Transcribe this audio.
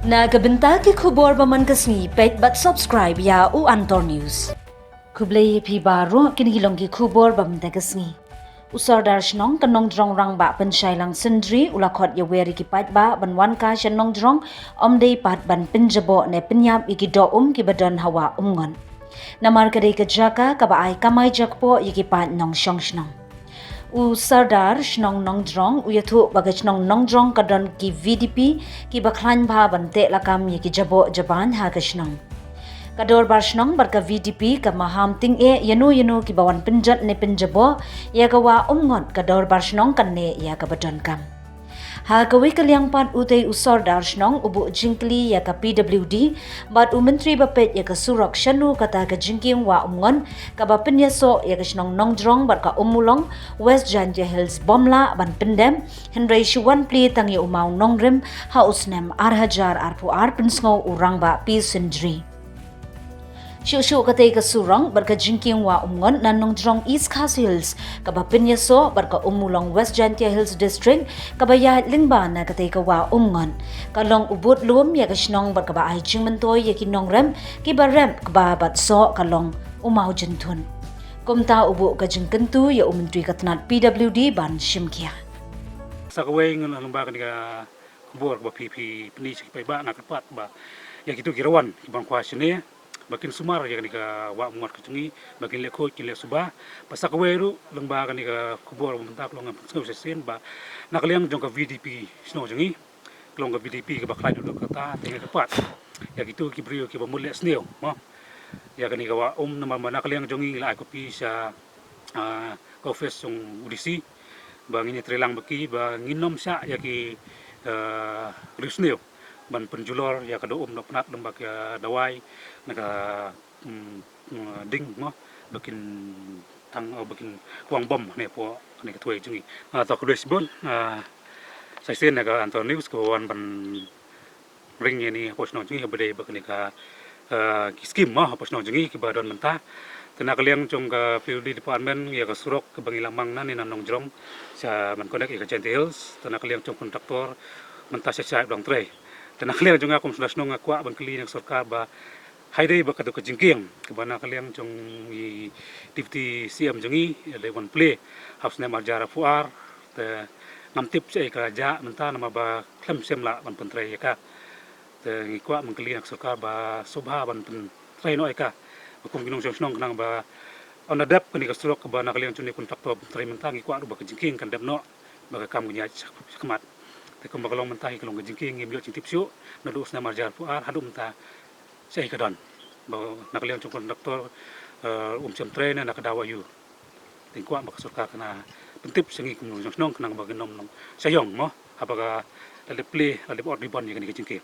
Nagabenta ki KHUBOR baman kasni paidbah subscribe ya u antor news. Kublai pi baro kinilong ki KHUBOR bamda kasni. Usardar Shnong Nongjrong rang ba penshailang sendri ulakot ya weri ki paidbah banwan ka Shnong Nongjrong omdei pat ban pinjabo ne penyap iki Doh ki badan Wah Umngot. Namar kadai ke jaka ka ba ai kamai jakpo iki pat nong shnong. Usardar Shnong Nongjrong uyathu bagai Shnong Nongjrong kadon ki VDP ki baklan bha bante lakam ye ki jabo jaban ha ka Shnong. Dorbar Shnong barka VDP ka maham ting yanu ki bawan pynjot ne pynjabo ya ka Wah Umngot Dorbar Shnong kan ne ya ka badon kam. Ha kawi kaliang pat utay usardar Shnong ubu jingkli ya ka PWD bat menteri bapet ya ka surok shanu kata ka jingking Wah Umngot ka ba penyaso ya ka Shnong Nongjrong barka umulong West Janja Hills bomla ban pendem henry shuwan pli tangi umau nongrem ha usnem arhajar arpu pensngo urang ba pi sendri. Syuk katay ka surang barka jingking Wah Umngot na Nongjrong Ri Khasi Hills kaba pinyaso barka umulong West Janja Hills District kabaya lingba na katay ka Wah Umngot kalong ubut lum ya ka Shnong barka ba ay jingmentoy ya ki nongrem ki barem kaba batso kalong umaw jentun. Kumta ubu ka jingkentu ya menteri katnat PWD ban shimkia. Sa kaway ng lembaga ni KHUBOR ba pipi penisik paidbah nakapat ba ya gitu kirawan ibang kwasyon niya bakin sumar ya ka Wah Umngot kecungi bakin lekho kile subah pasa kawairu lembaga ni KHUBOR mentak long ngau sesen ba nakaliang jong ka VDP Snowjungi long ka VDP ka baklay do kata tinga kapat ya gitu kibrio ki bamulya sneo mo ya kani ka Wah nama nakaliang jongi la ko pi sa office yung udisi ba ngini trilang baki ba nginom sa ya ki risneo ban penjulor ya ka Doh Um napnat lembak ya dawai naka ding mo bakin tang bakin kuang bom ne po ne ka tuai jungi to ko desbon sai sen naka antor news ko wan ban ring ni po sno jungi bade bakin ka skim mo po sno jungi ki badon menta tena kaliang jong ka field department ya ka surok ke bangilamang na ni Nongjrong sa man konek ka Janja Hills tena kaliang jong kontraktor menta sa dong tre tena kaliang jong akom sudah sno ngakwa ban kali ng sarkar ba haidai ba kaduk jingking kabana kaliang jong i deputy CM jongi le one play house ne marjara fuar te namtip sai ka ja menta nama ba klem semla ban pentre ka te ngikwa mengkali ng sarkar ba subha ban pentre no ka kung ginong shnong nang ba on adap kani ka surok ba nakaliang jong kontraktor pentre menta ngikwa ba ka jingking kan dep no ba kam gnya sakmat te kung bagalong menta kalong ka jingking ngimyo cintip syu na dus na marjara fuar hadum ta saya kadon bahawa nakaliang jong kontraktor semtre na nakadawa yu tingkwa makasurka kana pentip sengi kum nong kenang baginom nong sayong mo apaga lalipli lalip ordibon yang kini kecingke